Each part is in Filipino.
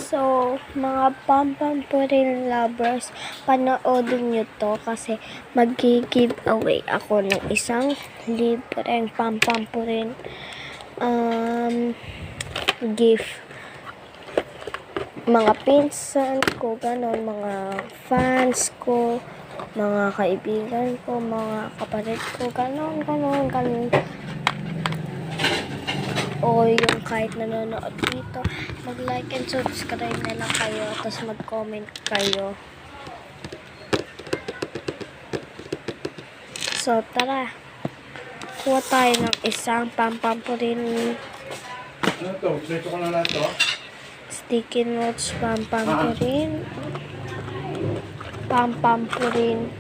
So, mga Pampampurin lovers, panoodin nyo to kasi mag-giveaway ako ng isang libreng Pampampurin gift. Mga pinsan ko, ganon, mga fans ko, mga kaibigan ko, mga kapatid ko, ganon. O yung kahit nanonood dito, mag-like and subscribe na lang kayo, tapos mag-comment kayo. So, tara. Kuha tayo ng isang Pampampurin. Ano to? Dito ko na lang to? Sticky notes Pampampurin. Pampampurin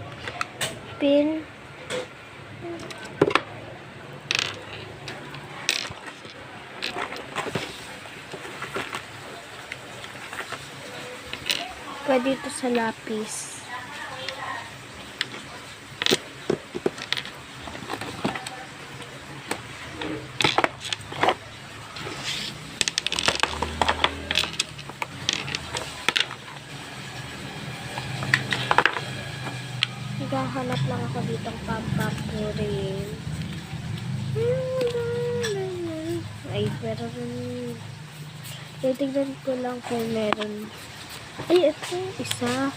pin. Pwede ito sa lapis. Naghahanap lang ako ditong Pampampurin. Ay, pero titignan ko lang kung meron. Ay, ito, isa.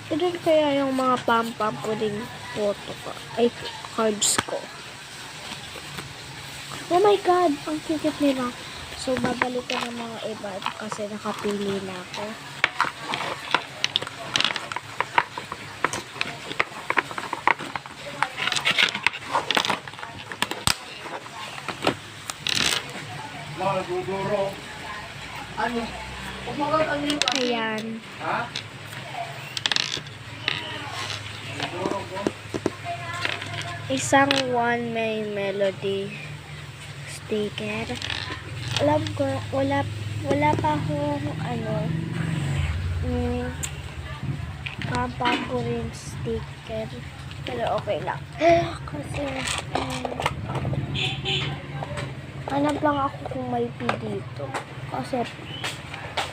Ilan kaya yung mga Pampampurin photo ko? Ay, cards ko. Oh my God! Ang cute nila. So, babalik ko ng mga iba kasi nakapili na ako. Maguguro. Ano? Ayan. Ha? Isang One May Melody sticker. Alam ko, wala pa akong Pampampurin sticker. Pero okay lang. Kasi, hanap lang ako kung may P dito. Kasi,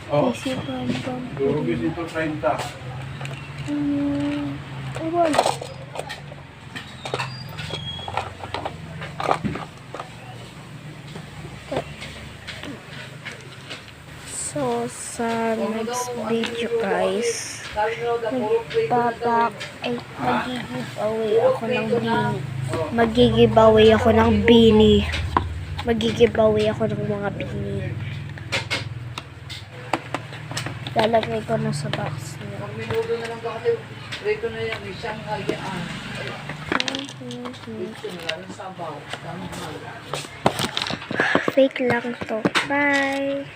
Oh. PC Pampampurin. Durugis ito 30. Wala. So, sa next video guys, mag-giveaway ako ng beanie. Mag-giveaway ako ng mga beanie. Lalagay ko na sa box niya. Minuto na lang kasi rito na yan, isang hayaan. Dito na lang, sabaw. Fake lang to. Bye!